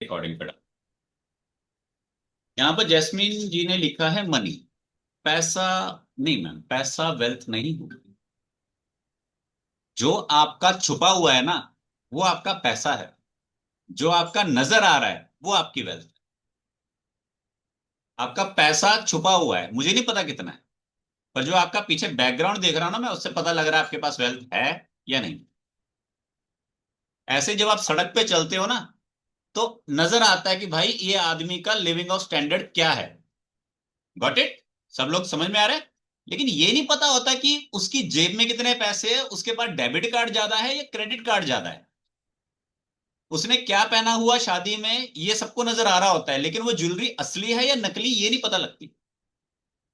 Recording पे यहाँ पर जैस्मीन जी ने लिखा है मनी। पैसा नहीं मैम, पैसा वेल्थ नहीं होगी। जो आपका छुपा हुआ है ना, वो आपका पैसा है। जो आपका नजर आ रहा है वो आपकी वेल्थ है। आपका पैसा छुपा हुआ है, मुझे नहीं पता कितना है। पर जो आपका पीछे बैकग्राउंड देख रहा हूं ना मैं, उससे पता लग रहा है आपके पास वेल्थ है या नहीं। ऐसे जब आप सड़क पे चलते हो ना, तो नजर आता है कि भाई ये आदमी का लिविंग ऑफ स्टैंडर्ड क्या है। Got it? सब लोग समझ में आ रहा है। लेकिन ये नहीं पता होता कि उसकी जेब में कितने पैसे है, उसके पास डेबिट कार्ड ज्यादा है या क्रेडिट कार्ड ज्यादा है, उसने क्या पहना हुआ शादी में, ये सबको नजर आ रहा होता है। लेकिन वो ज्वेलरी असली है या नकली, ये नहीं पता लगती।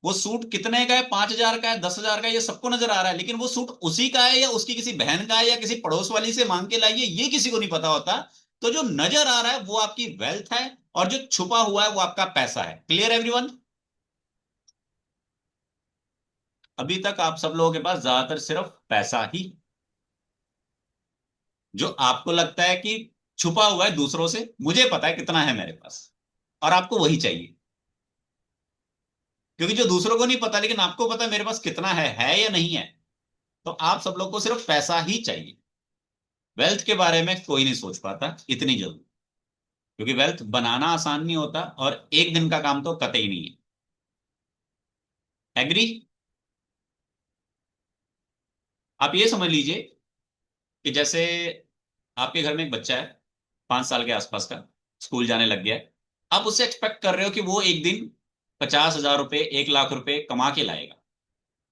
वो सूट कितने का है, 5,000 का है, 10,000 का है, ये सबको नजर आ रहा है। लेकिन वो सूट उसी का है या उसकी किसी बहन का है या किसी पड़ोस वाली से मांग के लाई है, ये किसी को नहीं पता होता। तो जो नजर आ रहा है वो आपकी वेल्थ है, और जो छुपा हुआ है वो आपका पैसा है। Clear everyone? अभी तक आप सब लोगों के पास ज्यादातर सिर्फ पैसा ही, जो आपको लगता है कि छुपा हुआ है दूसरों से, मुझे पता है कितना है मेरे पास, और आपको वही चाहिए। क्योंकि जो दूसरों को नहीं पता लेकिन आपको पता है मेरे पास कितना है या नहीं है। तो आप सब लोग को सिर्फ पैसा ही चाहिए। वेल्थ के बारे में कोई नहीं सोच पाता इतनी जल्दी, क्योंकि वेल्थ बनाना आसान नहीं होता, और एक दिन का काम तो कतई नहीं है। एग्री? आप ये समझ लीजिए कि जैसे आपके घर में एक बच्चा है, 5 साल के आसपास का, स्कूल जाने लग गया है। आप उससे एक्सपेक्ट कर रहे हो कि वो एक दिन 50,000 रुपए, 1 लाख रुपए कमा के लाएगा।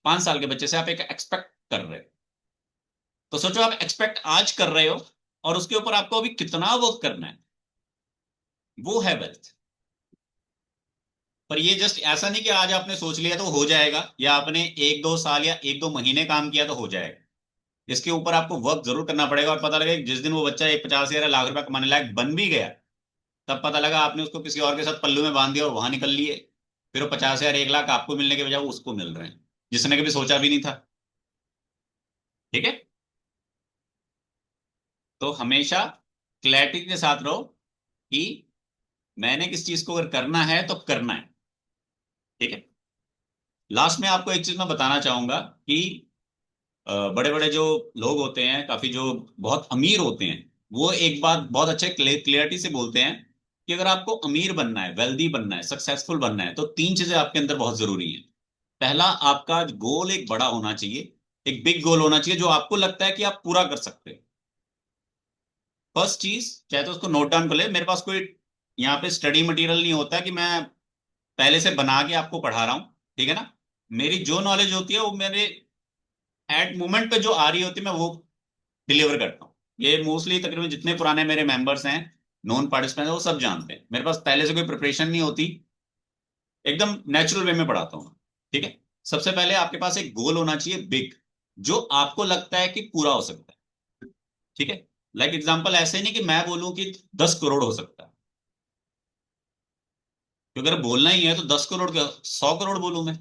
5 साल के बच्चे से आप एक एक्सपेक्ट कर रहे हो। तो सोचो, आप एक्सपेक्ट आज कर रहे हो, और उसके ऊपर आपको अभी कितना वर्क करना है। वो है वेल्थ। पर ये जस्ट ऐसा नहीं कि आज आपने सोच लिया तो हो जाएगा, या आपने 1-2 साल या 1-2 महीने काम किया तो हो जाएगा। इसके ऊपर आपको वर्क जरूर करना पड़ेगा, और पता लगेगा कि जिस दिन वो बच्चा एक 50,000 या लाख रुपया कमाने लायक बन भी गया, तब पता लगा आपने उसको किसी और के साथ पल्लू में बांध दिया और वहां निकल लिए। फिर वो 50,000 1 लाख आपको मिलने के बजाय वो उसको मिल रहे हैं, जिसने कभी सोचा भी नहीं था। ठीक है? तो हमेशा क्लैरिटी के साथ रहो कि मैंने किस चीज को अगर करना है तो करना है। ठीक है? लास्ट में आपको एक चीज मैं बताना चाहूंगा कि बड़े बड़े जो लोग होते हैं, काफी जो बहुत अमीर होते हैं, वो एक बात बहुत अच्छे क्लियरिटी से बोलते हैं कि अगर आपको अमीर बनना है, वेल्दी बनना है, सक्सेसफुल बनना है, तो 3 चीजें आपके अंदर बहुत जरूरी हैं। पहला, आपका गोल एक बड़ा होना चाहिए। एक बिग गोल होना चाहिए जो आपको लगता है कि आप पूरा कर सकते हो। फर्स्ट चीज, चाहे तो उसको नोट डाउन कर ले। मेरे पास कोई यहाँ पे स्टडी मटेरियल नहीं होता कि मैं पहले से बना के आपको पढ़ा रहा हूँ। ठीक है ना? मेरी जो नॉलेज होती है वो मेरे एट मोमेंट पे जो आ रही होती है, मैं वो डिलीवर करता हूँ। ये मोस्टली तकरीबन जितने पुराने मेरे मेंबर्स हैं, नॉन पार्टिसिपेंट हैं, वो सब जानते हैं। मेरे पास पहले से कोई प्रिपरेशन नहीं होती, एकदम नेचुरल वे में पढ़ाता हूँ। ठीक है? सबसे पहले आपके पास एक गोल होना चाहिए बिग, जो आपको लगता है कि पूरा हो सकता है। ठीक है? लाइक एग्जांपल ऐसे नहीं कि मैं बोलूं कि 10 करोड़ हो सकता है। क्योंकि अगर बोलना ही है तो 10 करोड़ क्या, 100 करोड़ बोलूं मैं,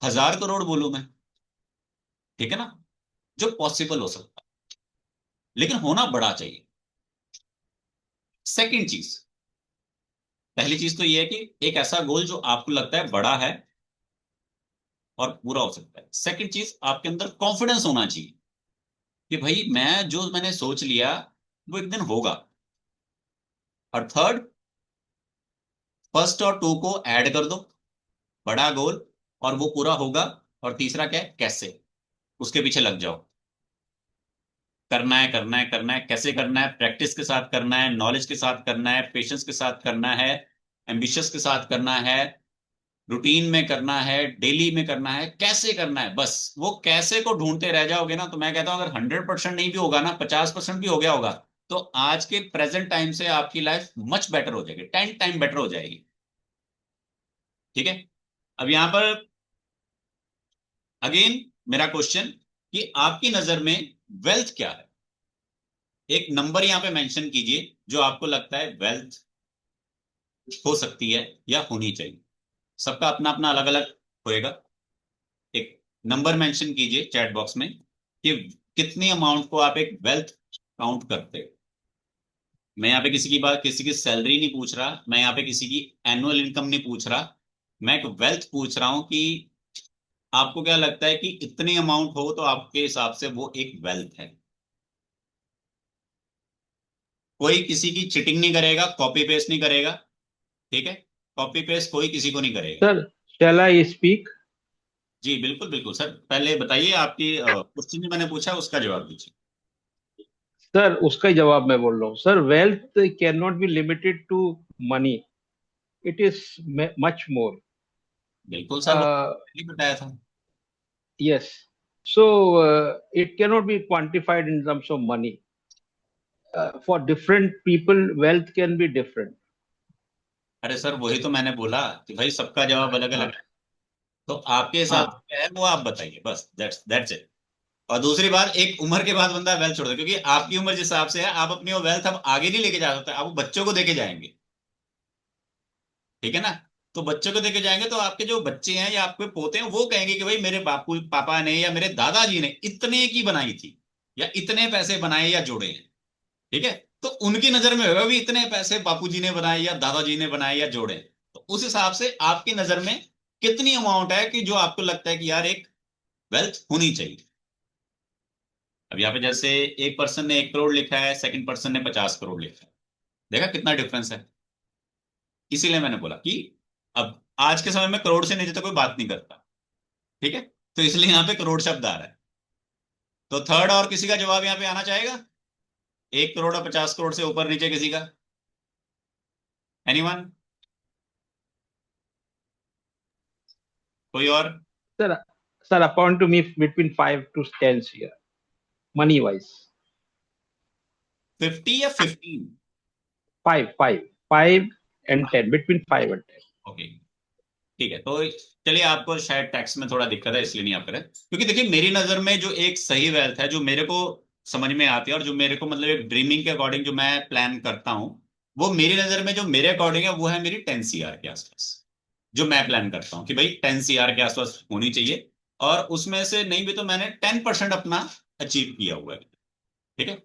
1,000 करोड़ बोलूं मैं। ठीक है ना? जो पॉसिबल हो सकता है, लेकिन होना बड़ा चाहिए। सेकंड चीज, पहली चीज तो ये है कि एक ऐसा गोल जो आपको लगता है बड़ा है और पूरा हो सकता है। सेकंड चीज, आपके अंदर कॉन्फिडेंस होना चाहिए कि भाई मैं जो मैंने सोच लिया वो एक दिन होगा। और थर्ड, फर्स्ट और टू को ऐड कर दो, बड़ा गोल और वो पूरा होगा। और तीसरा क्या है, कैसे, उसके पीछे लग जाओ। करना है, करना है, करना है। कैसे करना है? प्रैक्टिस के साथ करना है, नॉलेज के साथ करना है, पेशेंस के साथ करना है, एम्बिशियस के साथ करना है, रूटीन में करना है, डेली में करना है। कैसे करना है, बस वो कैसे को ढूंढते रह जाओगे ना, तो मैं कहता हूं अगर 100% नहीं भी होगा ना, 50% भी हो गया होगा, तो आज के प्रेजेंट टाइम से आपकी लाइफ मच बेटर हो जाएगी, 10 टाइम बेटर हो जाएगी। ठीक है? अब यहां पर अगेन मेरा क्वेश्चन, कि आपकी नजर में वेल्थ क्या है? एक नंबर यहां पे मेंशन कीजिए जो आपको लगता है वेल्थ हो सकती है या होनी चाहिए। सबका अपना अपना अलग अलग होएगा। एक नंबर मेंशन कीजिए चैट बॉक्स में कि कितनी अमाउंट को आप एक वेल्थ काउंट करते हो। मैं यहाँ पे किसी की बात, किसी की सैलरी नहीं पूछ रहा, मैं यहाँ पे किसी की एनुअल इनकम नहीं पूछ रहा। मैं एक वेल्थ पूछ रहा हूँ कि आपको क्या लगता है कि इतनी अमाउंट हो तो आपके हिसाब से वो एक वेल्थ है। कोई किसी की चीटिंग नहीं करेगा, कॉपी पेस्ट नहीं करेगा। ठीक है, कॉपी पेस्ट कोई किसी को नहीं करेगा। Sir, shall I speak? जी बिल्कुल बिल्कुल सर, पहले बताइए आपकी क्वेश्चन जो मैंने पूछा उसका जवाब दीजिए। सर, उसका ही जवाब मैं बोल रहा हूँ sir. Wealth can not be limited to money, it is much more. बिल्कुल सर, वो पहले ही बताया था। Yes. So it cannot be quantified in terms of money. For different people, wealth can be different. अरे सर वही तो मैंने बोला कि भाई सबका जवाब अलग अलग हाँ, है। तो आपके हिसाब हाँ, से क्या है वो आप बताइए, बस दैट्स इट। और दूसरी बात, एक उम्र के बाद बंदा वेल्थ छोड़ दे, क्योंकि आपकी उम्र जिस हिसाब से है आप अपनी वो वेल्थ अब आगे नहीं लेके जा सकते, आप वो बच्चों को देके जाएंगे। ठीक है ना। तो बच्चों को देके जाएंगे तो आपके जो बच्चे हैं या आपके पोते हैं वो कहेंगे कि भाई मेरे बापू पापा ने या मेरे दादाजी ने इतने की बनाई थी, या इतने पैसे बनाए या जोड़े हैं। ठीक है। तो उनकी नजर में होगा भी इतने पैसे बापूजी ने बनाए या दादाजी ने बनाए या जोड़े हैं। तो उस हिसाब से आपकी नजर में कितनी अमाउंट है कि जो आपको लगता है कि यार एक वेल्थ होनी चाहिए। अब यहाँ पे जैसे एक पर्सन ने 1 करोड़ लिखा है, सेकंड पर्सन ने 50 करोड़ लिखा है। देखा कितना डिफरेंस है। इसीलिए मैंने बोला कि अब आज के समय में करोड़ से नीचे तो कोई बात नहीं करता। ठीक है। तो इसलिए यहाँ पे करोड़ शब्द आ रहा है। तो थर्ड और किसी का जवाब यहाँ पे आना चाहेगा? 1 करोड़ और 50 करोड़ से ऊपर नीचे किसी का? एनीवन? कोई और? sir, sir, according to me, between 5 to 10 years, money wise, 50 या 15? 5 and 10, between 5 and 10. ओके ठीक है। तो चलिए, आपको शायद टैक्स में थोड़ा दिक्कत है इसलिए नहीं आप करें, क्योंकि देखिए मेरी नजर में जो एक सही वेल्थ है जो मेरे को समझ में आती है और जो मेरे को मतलब एक ड्रीमिंग के अकॉर्डिंग जो मैं प्लान करता हूँ, वो मेरी नजर में जो मेरे अकॉर्डिंग है वो है मेरी 10 CR के आसपास। जो मैं प्लान करता हूँ कि भाई 10 CR के आसपास होनी चाहिए। और उसमें से नहीं भी तो मैंने 10% अपना अचीव किया हुआ है। ठीक है।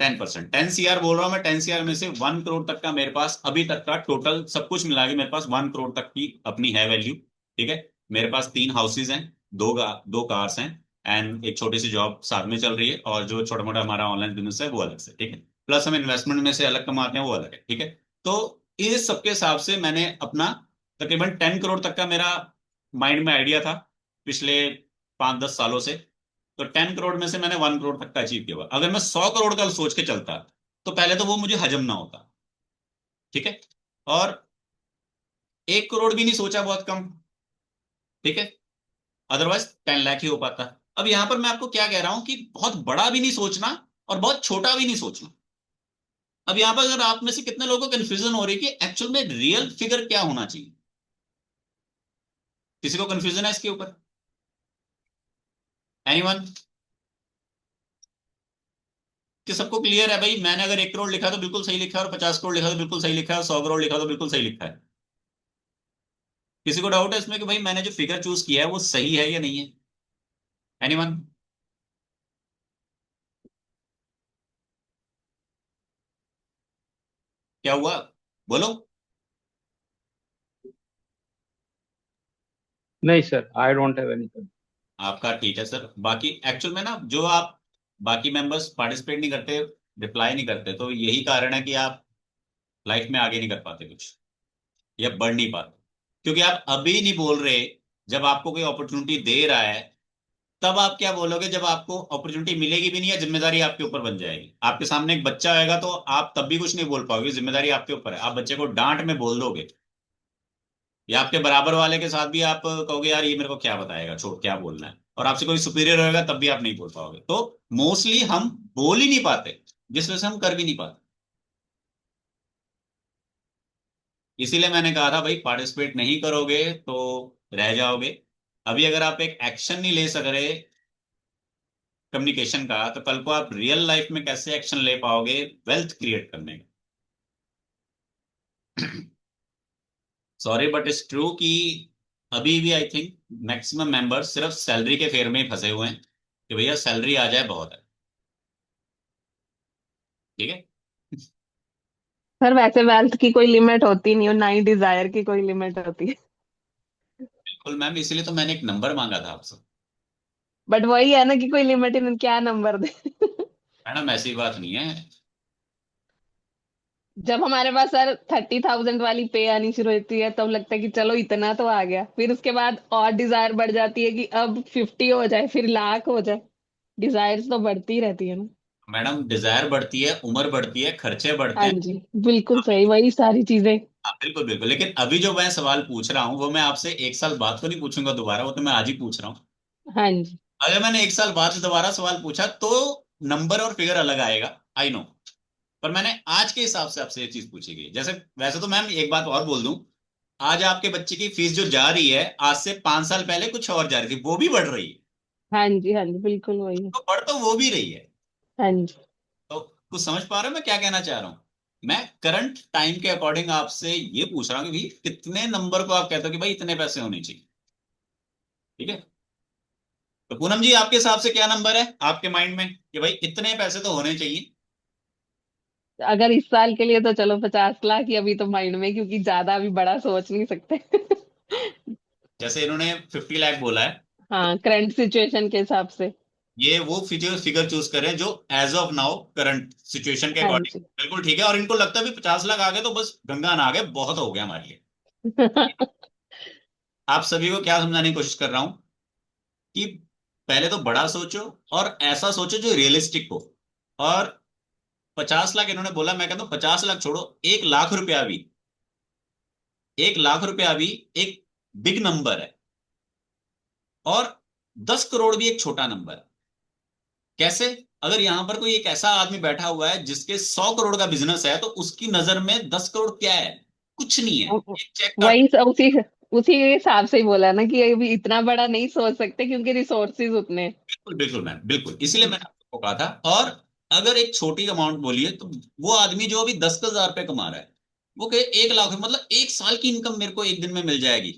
10%, 10 CR बोल रहा हूँ मैं। 10 CR में से 1 करोड़ तक का मेरे पास अभी तक का टोटल सब कुछ मिला के मेरे पास 1 करोड़ तक की अपनी है वैल्यू। ठीक है। मेरे पास 3 हाउसेज हैं, दो कार्स हैं, एंड एक छोटी सी जॉब साथ में चल रही है, और जो छोटा मोटा हमारा ऑनलाइन बिजनेस है वो अलग से। ठीक है। प्लस हम इन्वेस्टमेंट में से अलग कमाते हैं वो अलग है। ठीक है। तो इस सबके हिसाब से मैंने अपना तकरीबन 10 करोड़ तक का मेरा माइंड में आइडिया था पिछले 5-10 सालों से। तो 10 करोड़ में से मैंने 1 करोड़ तक का अचीव किया हुआ। अगर मैं 100 करोड़ का सोच के चलता तो पहले तो वो मुझे हजम ना होता। ठीक है। और 1 करोड़ भी नहीं सोचा, बहुत कम। ठीक है। अदरवाइज 10 लाख ही हो पाता। अब यहां पर मैं आपको क्या कह रहा हूं कि बहुत बड़ा भी नहीं सोचना और बहुत छोटा भी नहीं सोचना। अब यहां पर अगर आप में से कितने लोगों को कंफ्यूजन हो रही है कि एक्चुअल में रियल फिगर क्या होना चाहिए? किसी को कंफ्यूजन है इसके ऊपर? एनीवन? कि सबको क्लियर है भाई मैंने अगर 1 करोड़ लिखा तो बिल्कुल सही लिखा है, और 50 करोड़ लिखा तो बिल्कुल सही लिखा है, और 100 करोड़ लिखा तो बिल्कुल सही लिखा है? किसी को डाउट है इसमें कि भाई मैंने जो फिगर चूज किया है वो सही है या नहीं है? एनीवन? क्या हुआ? बोलो। नहीं sir, I don't have any. आपका ठीक है सर। बाकी एक्चुअल में ना जो आप बाकी मेंबर्स पार्टिसिपेट नहीं करते, रिप्लाई नहीं करते, तो यही कारण है कि आप लाइफ में आगे नहीं कर पाते कुछ, या बढ़ नहीं पाते। क्योंकि आप अभी नहीं बोल रहे। जब आपको कोई अपॉर्चुनिटी दे रहा है तब आप क्या बोलोगे जब आपको अपॉर्चुनिटी मिलेगी भी नहीं या जिम्मेदारी आपके ऊपर बन जाएगी? आपके सामने एक बच्चा आएगा तो आप तब भी कुछ नहीं बोल पाओगे, जिम्मेदारी आपके ऊपर है। आप बच्चे को डांट में बोल दोगे, या आपके बराबर वाले के साथ भी आप कहोगे यार ये मेरे को क्या बताएगा, छोड़ क्या बोलना है, और आपसे कोई सुपीरियर होगा तब भी आप नहीं बोल पाओगे। तो मोस्टली हम बोल ही नहीं पाते, जिस वजह से हम कर भी नहीं पाते। इसीलिए मैंने कहा था भाई पार्टिसिपेट नहीं करोगे तो रह जाओगे। अभी अगर आप एक एक्शन नहीं ले सक रहे कम्युनिकेशन का, तो कल को आप रियल लाइफ में कैसे एक्शन ले पाओगे वेल्थ क्रिएट करने का? सॉरी बट इट्स ट्रू कि अभी भी आई थिंक मैक्सिमम मेंबर्स सिर्फ सैलरी के फेर में ही फंसे हुए हैं कि भैया सैलरी आ जाए बहुत है। ठीक है। पर वैसे वेल्थ की कोई लिमिट होती नहीं, और ना ही डिजायर की कोई लिमिट होती है। बिल्कुल मैम, इसीलिए तो मैंने एक नंबर मांगा था आपसे। बट वही है ना कि कोई लिमिट ही क्या नंबर दे। मैडम ऐसी बात नहीं है। जब हमारे पास सर 30,000 वाली पे आनी शुरू होती है तब लगता है कि चलो इतना तो आ गया, फिर उसके बाद और डिजायर बढ़ जाती है कि अब 50 हो जाए, फिर लाख हो जाए। डिजायर्स तो बढ़ती रहती है ना। मैडम डिजायर बढ़ती है, उम्र बढ़ती है, खर्चे बढ़ते हाँ हैं। जी, बिल्कुल सही, वही सारी चीजें। हाँ बिल्कुल बिल्कुल, लेकिन अभी जो मैं सवाल पूछ रहा हूँ वो मैं आपसे एक साल बाद तो नहीं पूछूंगा दोबारा, वो तो मैं आज ही पूछ रहा हूँ। हाँ जी। अगर मैंने एक साल बाद दोबारा सवाल पूछा तो नंबर और फिगर अलग आएगा, आई नो। पर मैंने आज के हिसाब से आपसे ये चीज पूछी गई। जैसे वैसे तो मैम एक बात और बोल दूं, आज आपके बच्चे की फीस जो जा रही है आज से 5 साल पहले कुछ और जा रही थी, वो भी बढ़ रही है। हाँ जी, हाँ जी, बिल्कुल वही है। तो बढ़ तो वो भी रही है। हाँ जी। तो कुछ समझ पा रहे हो मैं क्या कहना चाह रहा हूँ? मैं करंट टाइम के अकॉर्डिंग आपसे ये पूछ रहा हूँ कि भाई कितने नंबर को आप कहते हो कि भाई इतने पैसे होने चाहिए। ठीक है। तो पूनम जी आपके हिसाब से क्या नंबर है आपके माइंड में कि भाई इतने पैसे तो होने चाहिए? अगर इस साल के लिए तो चलो 50 लाख ही अभी तो माइंड में, क्योंकि ज्यादा अभी बड़ा सोच नहीं सकते। हाँ, जैसे इन्होंने 50 लाख बोला है, तो हाँ, करंट सिचुएशन के हिसाब से। ये वो फिगर फिगर चूज करें जो as of now current situation के हाँ अकॉर्डिंग जी। बिल्कुल ठीक है, और इनको लगता है भी 50 लाख आ गए तो बस गंगा ना आ गए, बहुत हो गया हमारे लिए। आप सभी को क्या समझाने की कोशिश कर रहा हूं कि पहले तो बड़ा सोचो और ऐसा सोचो जो रियलिस्टिक हो। और 50 लाख इन्होंने बोला, मैं कहता हूँ 50 लाख छोड़ो, 1 लाख रुपया भी, 1 लाख रुपया भी एक बिग नंबर है। और 10 करोड़ भी एक छोटा नंबर है। कैसे? अगर यहां पर कोई एक ऐसा आदमी बैठा हुआ है जिसके 100 करोड़ का बिजनेस है तो उसकी नजर में 10 करोड़ क्या है? कुछ नहीं है, एक चेक का। वही उसी उसी हिसाब से ही बोला ना कि अभी इतना बड़ा नहीं सोच सकते क्योंकि रिसोर्सेज उतने हैं। बिल्कुल बिल्कुल मैम, बिल्कुल इसीलिए हाँ मैंने जी। आपको कहा था। और अगर एक छोटी अमाउंट बोलिए तो वो आदमी जो अभी 10,000 रुपये कमा रहा है, वो कहे 1 लाख, मतलब 1 साल की इनकम मेरे को एक दिन में मिल जाएगी,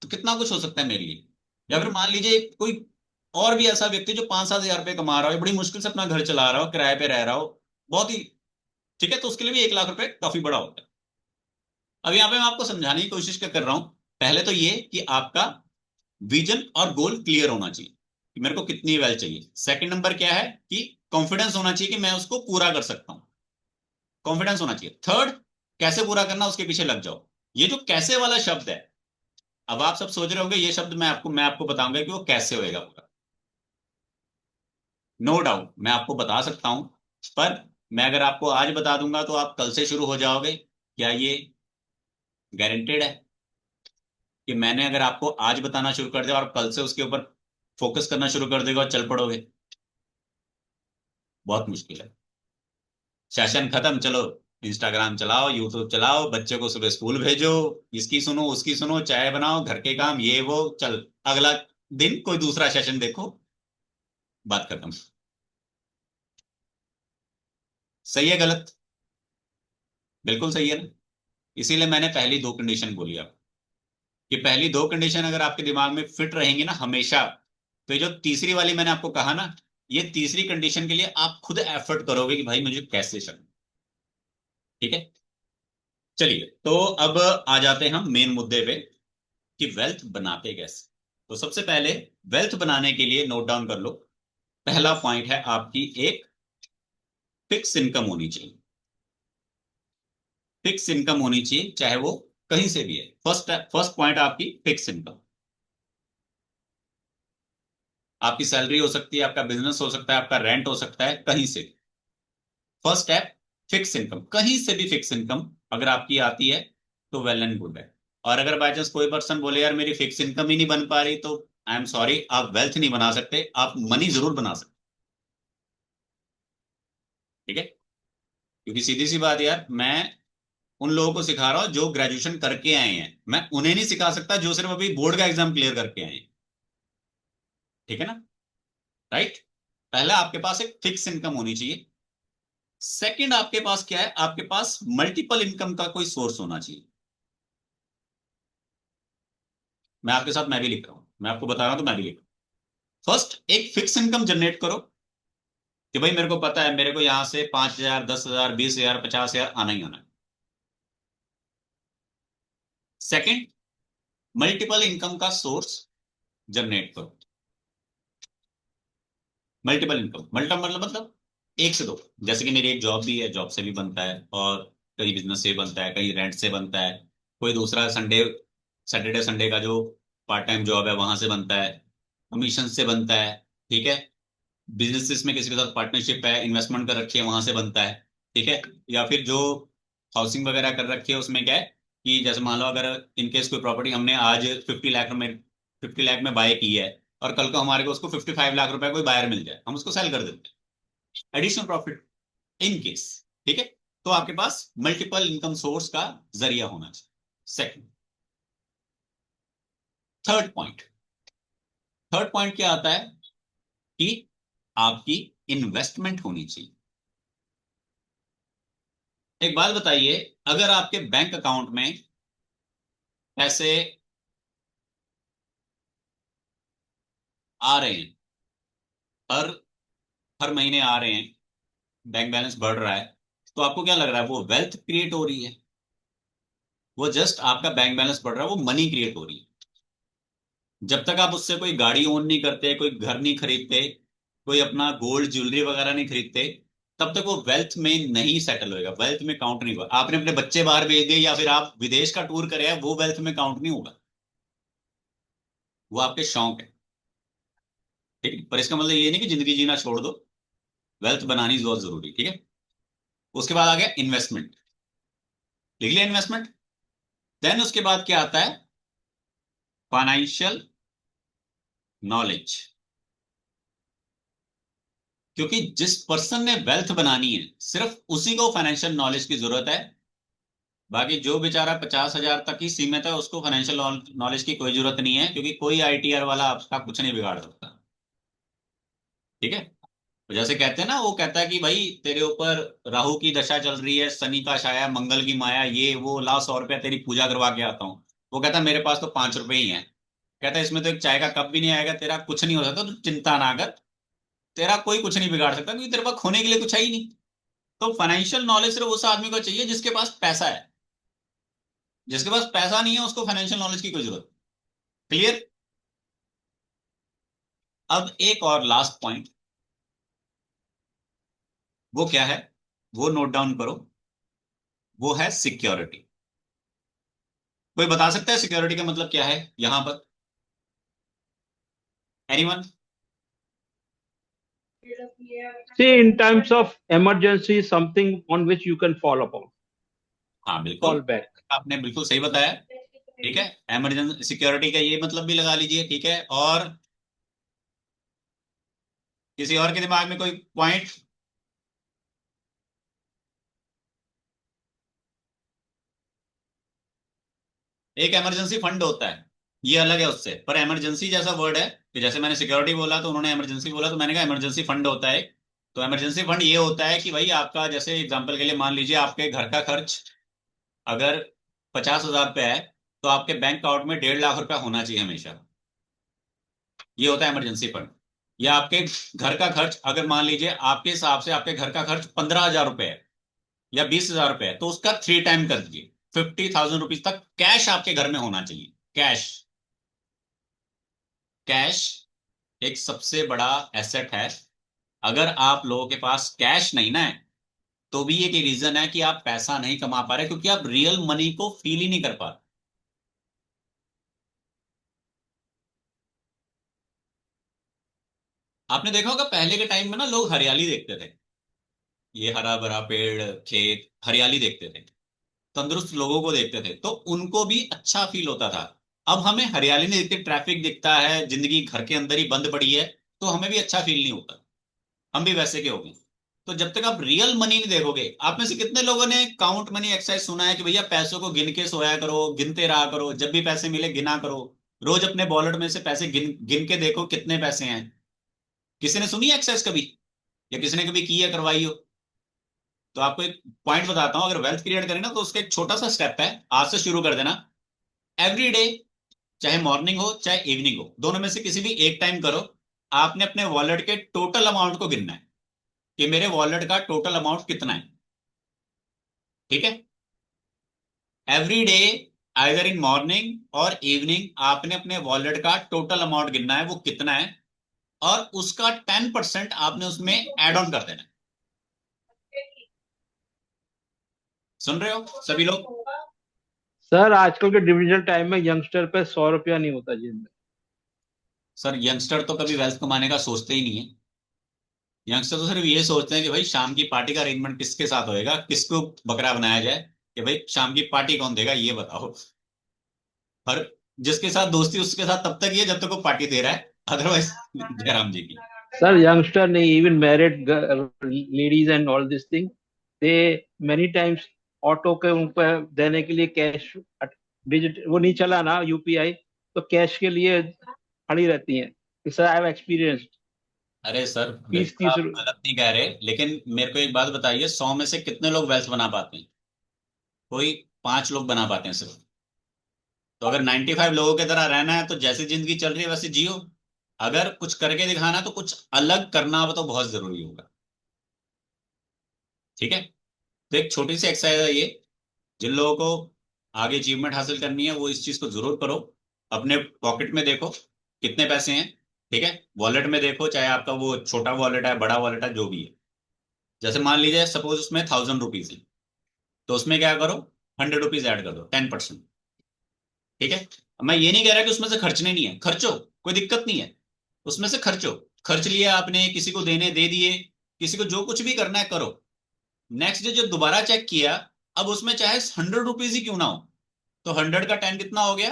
तो कितना कुछ हो सकता है मेरे लिए। या फिर मान लीजिए कोई और भी ऐसा व्यक्ति जो 5-7 हजार रुपये कमा रहा हो, बड़ी मुश्किल से अपना घर चला रहा हो, किराए पे रह रहा हो, बहुत ही ठीक है, तो उसके लिए भी 1 लाख रुपए काफी बड़ा होता है। अब यहाँ पे मैं आपको समझाने की कोशिश क्या कर रहा हूँ, पहले तो ये कि आपका विजन और गोल क्लियर होना चाहिए कि मेरे को कितनी वेल्थ चाहिए। सेकंड नंबर क्या है कि कॉन्फिडेंस होना चाहिए कि मैं उसको पूरा कर सकता हूं, कॉन्फिडेंस होना चाहिए। थर्ड, कैसे पूरा करना उसके पीछे लग जाओ। ये जो कैसे वाला शब्द है, अब आप सब सोच रहे होंगे ये शब्द मैं आपको बताऊंगा कि वो कैसे होएगा पूरा। नो डाउट मैं आपको बता सकता हूं, पर मैं अगर आपको आज बता दूंगा तो आप कल से शुरू हो जाओगे, क्या ये गारंटेड है कि मैंने अगर आपको आज बताना शुरू कर दिया और कल से उसके ऊपर फोकस करना शुरू कर देगा और चल पड़ोगे? बहुत मुश्किल है। सेशन खत्म, चलो इंस्टाग्राम चलाओ, यूट्यूब चलाओ, बच्चे को सुबह स्कूल भेजो, इसकी सुनो उसकी सुनो, चाय बनाओ, घर के काम, ये वो, चल अगला दिन कोई दूसरा सेशन देखो, बात खत्म। सही है गलत? बिल्कुल सही है ना। इसीलिए मैंने पहली दो कंडीशन बोली आप, कि पहली दो कंडीशन अगर आपके दिमाग में फिट रहेंगी ना हमेशा, तो ये जो तीसरी वाली मैंने आपको कहा ना, ये तीसरी कंडीशन के लिए आप खुद एफर्ट करोगे कि भाई मुझे कैसे करना। ठीक है। चलिए तो अब आ जाते हैं हम मेन मुद्दे पे कि वेल्थ बनाते कैसे। तो सबसे पहले वेल्थ बनाने के लिए नोट डाउन कर लो, पहला पॉइंट है आपकी एक फिक्स इनकम होनी चाहिए। फिक्स इनकम होनी चाहिए, चाहे वो कहीं से भी है। फर्स्ट फर्स्ट पॉइंट आपकी फिक्स इनकम। आपकी सैलरी हो सकती है, आपका बिजनेस हो सकता है, आपका रेंट हो सकता है, कहीं से। फर्स्ट है फिक्स इनकम, कहीं से भी फिक्स इनकम अगर आपकी आती है तो वेल एंड गुड है। और अगर बाय चांस कोई पर्सन बोले यार मेरी फिक्स इनकम ही नहीं बन पा रही, तो आई एम सॉरी, आप वेल्थ नहीं बना सकते, आप मनी जरूर बना सकते। ठीक है। क्योंकि सीधी सी बात यार, मैं उन लोगों को सिखा रहा हूं जो ग्रेजुएशन करके आए हैं, मैं उन्हें नहीं सिखा सकता जो सिर्फ अभी बोर्ड का एग्जाम क्लियर करके आए हैं। ठीक है ना। राइट। पहला आपके पास एक फिक्स इनकम होनी चाहिए। सेकंड आपके पास क्या है, आपके पास मल्टीपल इनकम का कोई सोर्स होना चाहिए। मैं आपके साथ मैं भी लिख रहा हूं, मैं आपको बता रहा हूं तो मैं भी लिख रहा हूं। फर्स्ट एक फिक्स इनकम जनरेट करो कि भाई मेरे को पता है मेरे को यहां से 5,000, 10,000, 20,000, 50,000 आना ही आना है। सेकंड, मल्टीपल इनकम का सोर्स जनरेट करो। मल्टीपल इनकम मतलब एक से दो। जैसे कि मेरी एक जॉब भी है, जॉब से भी बनता है, और कहीं बिजनेस से बनता है, कहीं रेंट से बनता है, कोई दूसरा सैटरडे संडे का जो पार्ट टाइम जॉब है वहां से बनता है, कमीशन से बनता है। ठीक है, बिजनेसेस में किसी के साथ पार्टनरशिप है, इन्वेस्टमेंट कर रखी है, वहां से बनता है। ठीक है, या फिर जो हाउसिंग वगैरह कर रखी है उसमें क्या है कि जैसे मान लो अगर इनकेस कोई प्रॉपर्टी हमने आज 50 लाख में बाय की है, और कल को हमारे को उसको 55 लाख रुपए कोई बायर मिल जाए, हम उसको सेल कर देते हैं, एडिशनल प्रॉफिट इन केस। ठीक है, तो आपके पास मल्टीपल इनकम सोर्स का जरिया होना चाहिए। Second, third point. Third point क्या आता है कि आपकी इन्वेस्टमेंट होनी चाहिए। एक बात बताइए, अगर आपके बैंक अकाउंट में पैसे आ रहे हैं, हर हर महीने आ रहे हैं, बैंक बैलेंस बढ़ रहा है, तो आपको क्या लग रहा है वो वेल्थ क्रिएट हो रही है? वो जस्ट आपका बैंक बैलेंस बढ़ रहा है, वो मनी क्रिएट हो रही है। जब तक आप उससे कोई गाड़ी ओन नहीं करते, कोई घर नहीं खरीदते, कोई अपना गोल्ड ज्वेलरी वगैरह नहीं खरीदते, तब तक वो वेल्थ में नहीं सेटल होएगा, वेल्थ में काउंट नहीं होगा। आपने अपने बच्चे बाहर भेज दिए या फिर आप विदेश का टूर करे, वो वेल्थ में काउंट नहीं होगा, वो आपके शौक है। ठीक है, पर इसका मतलब ये नहीं कि जिंदगी जीना छोड़ दो, वेल्थ बनानी बहुत जरूरी। ठीक है, उसके बाद आ गया इन्वेस्टमेंट, लिख लिया इन्वेस्टमेंट। देन उसके बाद क्या आता है? Financial knowledge. क्योंकि जिस पर्सन ने वेल्थ बनानी है सिर्फ उसी को फाइनेंशियल नॉलेज की जरूरत है। बाकी जो बेचारा 50,000 तक ही सीमित है उसको फाइनेंशियल नॉलेज की कोई जरूरत नहीं है, क्योंकि कोई आईटीआर वाला आपका कुछ नहीं बिगाड़ सकता। ठीक है, तो जैसे कहते हैं ना, वो कहता है कि भाई तेरे ऊपर राहु की दशा चल रही है, शनि का छाया, मंगल की माया, ये वो, ला 100 रुपया तेरी पूजा करवा के आता हूँ। वो कहता है मेरे पास तो 5 रुपए ही है। कहता है इसमें तो एक चाय का कप भी नहीं आएगा, तेरा कुछ नहीं हो सकता, तू चिंता ना कर, तेरा कोई कुछ नहीं बिगाड़ सकता, क्योंकि तेरे पास खोने के लिए कुछ है ही नहीं। तो फाइनेंशियल नॉलेज सिर्फ उस आदमी को चाहिए जिसके पास पैसा है। जिसके पास पैसा नहीं है उसको फाइनेंशियल नॉलेज की कोई जरूरत। क्लियर? अब एक और लास्ट पॉइंट, वो क्या है, वो नोट डाउन करो, वो है सिक्योरिटी। कोई बता सकता है सिक्योरिटी का मतलब क्या है यहां पर? Anyone? See, in times of emergency, something on which you can fall upon, हाँ बिल्कुल, fall back. आपने बिल्कुल सही बताया। ठीक है, इमरजेंसी सिक्योरिटी का ये मतलब भी लगा लीजिए। ठीक है, और किसी और के दिमाग में कोई पॉइंट? एक इमरजेंसी फंड होता है, ये अलग है उससे, पर इमरजेंसी जैसा वर्ड है कि जैसे मैंने सिक्योरिटी बोला तो उन्होंने इमरजेंसी बोला, तो मैंने कहा इमरजेंसी फंड होता है। तो इमरजेंसी फंड ये होता है कि भाई आपका, जैसे एग्जांपल के लिए मान लीजिए आपके घर का खर्च अगर 50,000 रुपये है, तो आपके बैंक अकाउंट में 1.5 लाख रुपया होना चाहिए हमेशा। ये होता है इमरजेंसी फंड। या आपके घर का खर्च अगर मान लीजिए आपके हिसाब से आपके घर का खर्च 15,000 रुपये है या 20,000 रुपये है, तो उसका 3 टाइम कर दीजिए, 50,000 रुपीज तक कैश आपके घर में होना चाहिए। कैश, कैश एक सबसे बड़ा एसेट है। अगर आप लोगों के पास कैश नहीं ना है, तो भी एक रीजन है कि आप पैसा नहीं कमा पा रहे, क्योंकि आप रियल मनी को फील ही नहीं कर पा रहे। आपने देखा होगा पहले के टाइम में ना लोग हरियाली देखते थे, ये हरा भरा पेड़, खेत, हरियाली देखते थे, तंदुरुस्त लोगों को देखते थे, तो उनको भी अच्छा फील होता था। अब हमें हरियाली नहीं दिखती, ट्रैफिक दिखता है, जिंदगी घर के अंदर ही बंद पड़ी है, तो हमें भी अच्छा फील नहीं होता, हम भी वैसे के हो गए। तो जब तक आप रियल मनी नहीं देखोगे, आप में से कितने लोगों ने काउंट मनी एक्सरसाइज सुना है कि भैया पैसों को गिन के सोया करो, गिनते रहा करो, जब भी पैसे मिले गिना करो, रोज अपने वॉलेट में से पैसे गिन गिन के देखो कितने पैसे हैं। किसी ने सुनी है एक्सरसाइज कभी, या किसी ने कभी की है, करवाई हो? तो आपको एक पॉइंट बताता हूं, अगर वेल्थ क्रिएट करें ना, तो उसका एक छोटा सा स्टेप है, आज से शुरू कर देना। एवरी डे, चाहे मॉर्निंग हो चाहे इवनिंग हो, दोनों में से किसी भी एक टाइम करो, आपने अपने वॉलेट के टोटल अमाउंट को गिनना है कि मेरे वॉलेट का टोटल अमाउंट कितना है। ठीक है, every day either in morning और इवनिंग आपने अपने वॉलेट का टोटल अमाउंट गिनना है वो कितना है, और उसका 10% आपने उसमें एड ऑन कर देना है। सुन रहे हो सभी लोग? सर आजकल के डिजिटल टाइम में यंगस्टर पे 100 रुपया नहीं होता जेब में। सर यंगस्टर तो कभी वेल्थ कमाने का सोचते ही नहीं है। यंगस्टर तो सिर्फ ये सोचते हैं कि भाई शाम की पार्टी का अरेंजमेंट किसके साथ होएगा, किसको बकरा बनाया जाए, कि भाई शाम की पार्टी कौन देगा ये बताओ। और जिसके साथ दोस्ती उसके साथ तब तक ही है जब तक वो पार्टी दे रहा है, अदरवाइज जयराम जी की। सर यंगस्टर नहीं, even married ladies and all this thing, they many times auto के उन पर देने के लिए कैश, डिजिट वो नहीं चला ना यूपीआई, तो कैश के लिए खड़ी रहती हैं कि सर आई हैव एक्सपीरियंस्ड। अरे सर बीस बिल्कुल तीस आप गलत नहीं कह रहे, लेकिन मेरे को एक बात बताइए, 100 में से कितने लोग वेल्थ बना पाते हैं? कोई 5 लोग बना पाते हैं सिर्फ। तो अगर 95 लोगों की तरह रहना है तो जैसी जिंदगी चल रही है वैसे जियो। अगर कुछ करके दिखाना है तो कुछ अलग करना हो तो बहुत जरूरी होगा। ठीक है? तो एक छोटी सी एक्सरसाइज है ये, जिन लोगों को आगे अचीवमेंट हासिल करनी है वो इस चीज को जरूर करो। अपने पॉकेट में देखो कितने पैसे हैं। ठीक है? वॉलेट में देखो, चाहे आपका वो छोटा वॉलेट है बड़ा वॉलेट है जो भी है। जैसे मान लीजिए सपोज उसमें 1000 रुपीज है, तो उसमें क्या करो, 100 रुपीज ऐड कर दो, 10%। ठीक है? अब मैं ये नहीं कह रहा कि उसमें से खर्चने नहीं है, खर्चो, कोई दिक्कत नहीं है। उसमें से खर्चो, खर्च लिया आपने, किसी को देने दे दिए, किसी को जो कुछ भी करना है करो। नेक्स्ट डे जब दोबारा चेक किया, अब उसमें चाहे 100 रुपीज ही क्यों ना हो, तो 100 का 10 कितना हो गया?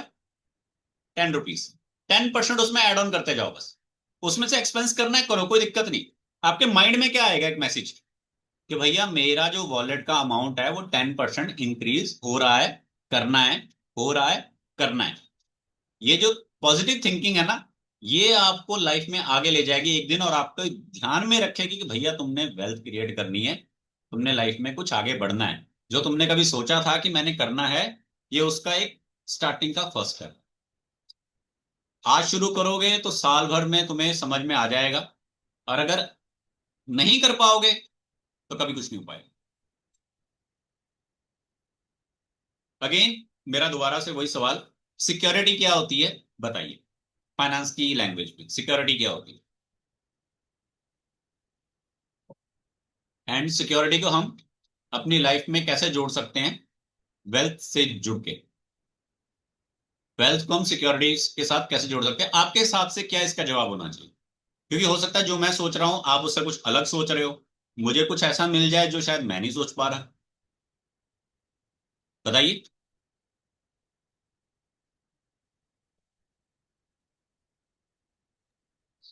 10 रुपीज। 10% उसमें ऐड ऑन करते जाओ बस। उसमें से एक्सपेंस करना है करो, कोई दिक्कत नहीं। आपके माइंड में क्या आएगा, एक मैसेज कि भैया मेरा जो वॉलेट का अमाउंट है वो 10% इंक्रीज हो रहा है, करना है, हो रहा है, करना है। ये जो पॉजिटिव थिंकिंग है ना, ये आपको लाइफ में आगे ले जाएगी एक दिन, और आपको ध्यान में रखेगी कि भैया तुमने वेल्थ क्रिएट करनी है, तुमने लाइफ में कुछ आगे बढ़ना है। जो तुमने कभी सोचा था कि मैंने करना है, ये उसका एक स्टार्टिंग का फर्स्ट है। आज शुरू करोगे तो साल भर में तुम्हें समझ में आ जाएगा, और अगर नहीं कर पाओगे तो कभी कुछ नहीं हो पाएगा। अगेन मेरा दोबारा से वही सवाल, सिक्योरिटी क्या होती है बताइए, फाइनेंस की लैंग्वेज में सिक्योरिटी क्या होती है? एंड सिक्योरिटी को हम अपनी लाइफ में कैसे जोड़ सकते हैं? वेल्थ से जुड़ के। वेल्थ को हम सिक्योरिटी के साथ कैसे जोड़ सकते हैं? आपके हिसाब से क्या इसका जवाब होना चाहिए? क्योंकि हो सकता है जो मैं सोच रहा हूं आप उससे कुछ अलग सोच रहे हो, मुझे कुछ ऐसा मिल जाए जो शायद मैं नहीं सोच पा रहा। बताइए।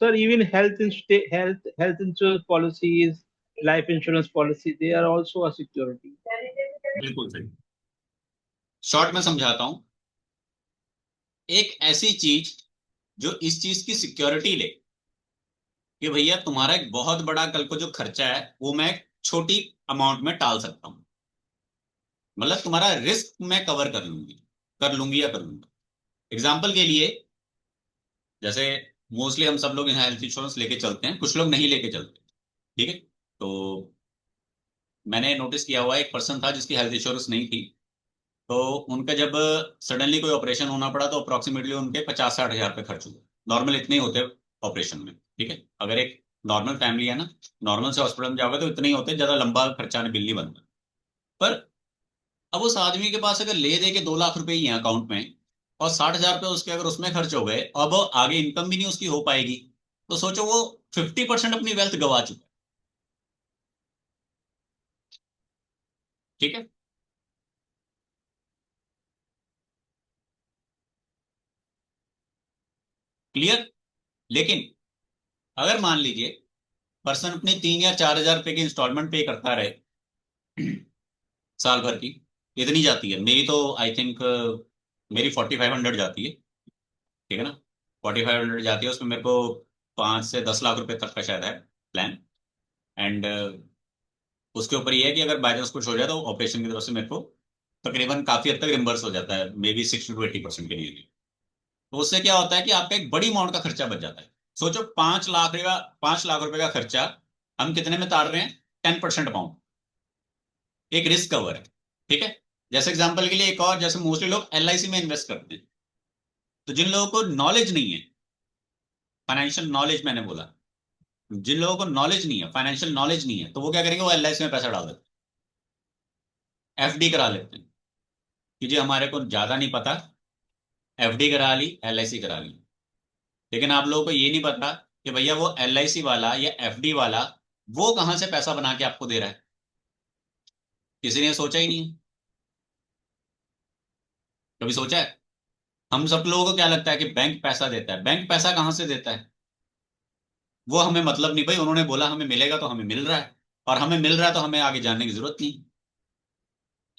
Sir, even health insurance policies, life insurance policy, they are also a security. बिल्कुल सही। शॉर्ट में समझाता हूं, एक ऐसी चीज जो इस चीज की सिक्योरिटी ले कि भैया तुम्हारा एक बहुत बड़ा कल को जो खर्चा है वो मैं एक छोटी अमाउंट में टाल सकता हूं। मतलब तुम्हारा रिस्क मैं कवर कर लूंगी या कर लूंगा। एग्जाम्पल के लिए, जैसे मोस्टली हम सब लोग यहाँ हेल्थ इंश्योरेंस लेके चलते हैं, कुछ लोग नहीं लेके चलते। ठीक है? तो मैंने नोटिस किया हुआ है, एक पर्सन था जिसकी हेल्थ इंश्योरेंस नहीं थी, तो उनका जब सडनली कोई ऑपरेशन होना पड़ा तो अप्रोक्सीमेटली उनके 50-60 हजार रुपये खर्च हुए। नॉर्मल इतने ही होते ऑपरेशन में। ठीक है? अगर एक नॉर्मल फैमिली है ना, नॉर्मल से हॉस्पिटल में जाओगे तो इतने ही होते, ज्यादा लंबा खर्चा बिल नहीं बनता। पर अब उस आदमी के पास अगर ले दे के 2 लाख रुपए ही है अकाउंट में, और 60 हजार रुपये उसके अगर उसमें खर्च हो गए, अब आगे इनकम भी नहीं उसकी हो पाएगी, तो सोचो वो 50% अपनी वेल्थ गवा चुका है। ठीक है? क्लियर? लेकिन अगर मान लीजिए पर्सन अपने 3 या 4 हजार रुपए की इंस्टॉलमेंट पे करता रहे साल भर की, इतनी जाती है मेरी तो, आई थिंक मेरी 4500 जाती है। ठीक है ना? 4500 जाती है, उसमें मेरे को 5 से 10 लाख रुपए तक का शायद है प्लान। एंड उसके ऊपर ये है कि अगर बाय चांस कुछ हो जाए तो ऑपरेशन की तरफ से मेरे को तकरीबन काफी हद तक रिम्बर्स हो जाता है, मे बी 60 to 80% के लिए। तो उससे क्या होता है कि आपका एक बड़ी अमाउंट का खर्चा बच जाता है। सोचो 5 लाख रुपए का खर्चा हम कितने में तार रहे हैं? 10% अमाउंट, एक रिस्क कवर है। ठीक है? जैसे एग्जांपल के लिए एक और, जैसे मोस्टली लोग एलआईसी में इन्वेस्ट करते हैं, तो जिन लोगों को नॉलेज नहीं है, फाइनेंशियल नॉलेज मैंने बोला, जिन लोगों को नॉलेज नहीं है, फाइनेंशियल नॉलेज नहीं है, तो वो क्या करेंगे, वो एलआईसी में पैसा डाल देते हैं, एफडी करा लेते हैं कि जी हमारे को ज्यादा नहीं पता, एफडी करा ली, एलआईसी करा ली। लेकिन आप लोगों को ये नहीं पता कि भैया वो एलआईसी वाला या एफडी वाला वो कहां से पैसा बना के आपको दे रहा है, किसी ने सोचा ही नहीं है। कभी सोचा है? हम सब लोगों को क्या लगता है कि बैंक पैसा देता है, बैंक पैसा कहां से देता है, वो हमें मतलब नहीं भाई, उन्होंने बोला हमें मिलेगा तो हमें मिल रहा है, और हमें मिल रहा है तो हमें आगे जानने की जरूरत नहीं।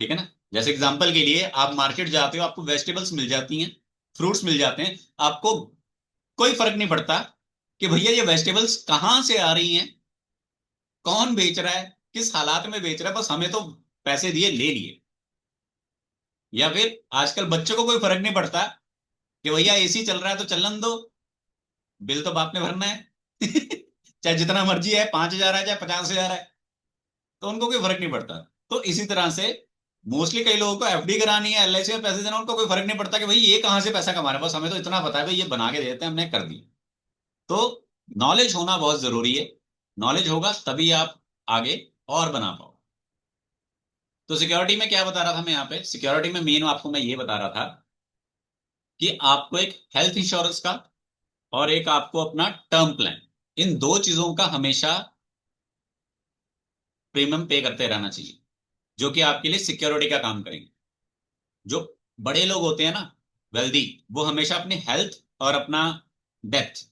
ठीक है ना? जैसे एग्जांपल के लिए आप मार्केट जाते हो, आपको वेजिटेबल्स मिल जाती हैं, फ्रूट्स मिल जाते हैं, आपको कोई फर्क नहीं पड़ता कि भैया ये वेजिटेबल्स कहाँ से आ रही हैं, कौन बेच रहा है, किस हालात में बेच रहा है, बस हमें तो पैसे दिए ले लिए। या फिर आजकल बच्चों को कोई फर्क नहीं पड़ता कि भैया एसी चल रहा है तो चलन दो, बिल तो बाप ने भरना है चाहे जितना मर्जी है, 5,000 है चाहे 50,000 है, तो उनको कोई फर्क नहीं पड़ता। तो इसी तरह से मोस्टली कई लोगों को एफडी करानी है, एलआईसी में पैसे देना, उनको कोई फर्क नहीं पड़ता कि भाई ये कहाँ से पैसा कमा रहे हैं, बस हमें तो इतना पता है भाई ये बना के देते हैं, हमने कर दी। तो नॉलेज होना बहुत जरूरी है, नॉलेज होगा तभी आप आगे और बना पाओ। तो सिक्योरिटी में क्या बता रहा था मैं यहाँ पे, सिक्योरिटी में मेन आपको मैं ये बता रहा था कि आपको एक हेल्थ इंश्योरेंस का और एक आपको अपना टर्म प्लान, इन दो चीजों का हमेशा प्रीमियम पे करते रहना चाहिए, जो कि आपके लिए सिक्योरिटी का काम करेंगे। जो बड़े लोग होते हैं ना, वेल्दी, वो हमेशा अपनी हेल्थ और अपना डेथ,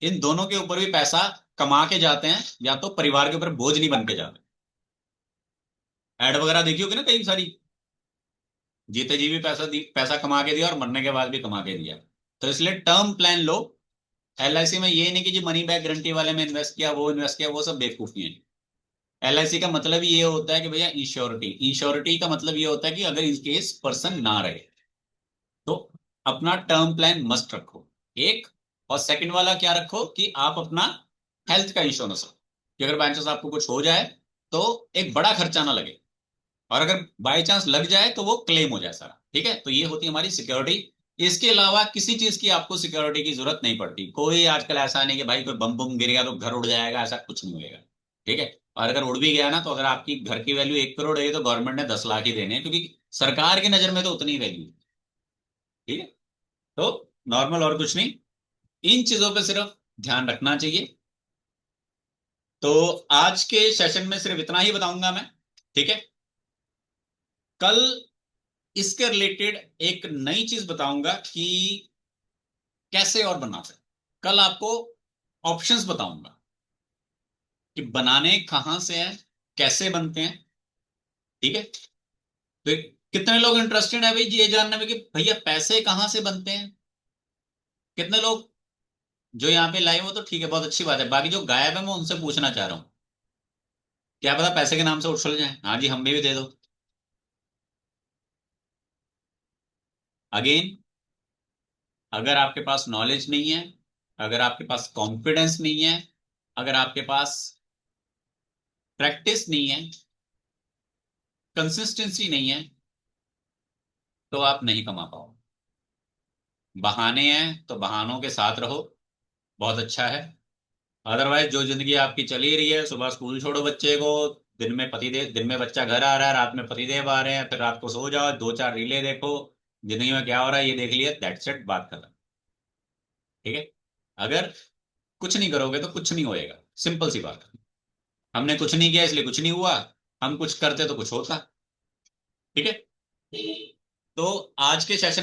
इन दोनों के ऊपर भी पैसा कमा के जाते हैं, या तो परिवार के ऊपर बोझ नहीं बन के जाते। एड वगैरह देखी होगी ना कई सारी, जीते जी भी पैसा कमा के दिया और मरने के बाद भी कमा के दिया। तो इसलिए टर्म प्लान लो। एलआईसी में ये नहीं कि जी मनी बैक गारंटी वाले में इन्वेस्ट किया, वो इन्वेस्ट किया, वो सब बेवकूफी है। एलआईसी का मतलब ये होता है कि भैया इंश्योरिटी, इंश्योरिटी का मतलब ये होता है कि अगर इन केस पर्सन ना रहे तो अपना टर्म प्लान मस्ट रखो एक। और सेकंड वाला क्या रखो कि आप अपना हेल्थ का इंश्योरेंस रखो, कि अगर बाई चांस आपको कुछ हो जाए तो एक बड़ा खर्चा ना लगे, और अगर बाई चांस लग जाए तो वो क्लेम हो जाए सारा। ठीक है, तो ये होती है हमारी सिक्योरिटी। इसके अलावा किसी चीज की आपको सिक्योरिटी की जरूरत नहीं पड़ती। कोई आजकल ऐसा नहीं कि भाई कोई बम बम गिर गया तो घर उड़ जाएगा, ऐसा कुछ नहीं होगा। ठीक है, और अगर उड़ भी गया ना, तो अगर आपकी घर की वैल्यू 1 करोड़ है तो गवर्नमेंट ने 10 लाख ही देने हैं, क्योंकि सरकार की नजर में तो उतनी वैल्यू है। ठीक है, तो नॉर्मल, और कुछ नहीं, इन चीजों पे सिर्फ ध्यान रखना चाहिए। तो आज के सेशन में सिर्फ इतना ही बताऊंगा मैं। ठीक है, कल इसके रिलेटेड एक नई चीज बताऊंगा कि कैसे और बनाते हैं। कल आपको ऑप्शंस बताऊंगा कि बनाने कहां से हैं, कैसे बनते हैं। ठीक है, तो कितने लोग इंटरेस्टेड है भाई ये जानने में कि भैया पैसे कहां से बनते हैं? कितने लोग जो यहाँ पे लाइव हो तो ठीक है, बहुत अच्छी बात है, बाकी जो गायब है मैं उनसे पूछना चाह रहा हूँ, क्या पता पैसे के नाम से उछल जाए। हाँ जी, हम भी दे दो। अगेन, अगर आपके पास नॉलेज नहीं है, अगर आपके पास कॉन्फिडेंस नहीं है, अगर आपके पास प्रैक्टिस नहीं है, कंसिस्टेंसी नहीं है, तो आप नहीं कमा पाओ। बहाने हैं तो बहानों के साथ रहो, बहुत अच्छा है। अदरवाइज जो जिंदगी आपकी चली रही है, सुबह स्कूल छोड़ो बच्चे को, दिन में बच्चा घर आ रहा है, रात में पतिदेव आ रहे हैं, फिर रात को सो जाओ, 2-4 रीले देखो, जिंदगी में क्या हो रहा है ये देख लिया, दैट्स इट, बात खत्म। ठीक है, अगर कुछ नहीं करोगे तो कुछ नहीं होएगा, सिंपल सी बात। हमने कुछ नहीं किया इसलिए कुछ नहीं हुआ, हम कुछ करते तो कुछ होता। ठीक है, तो आज के सेशन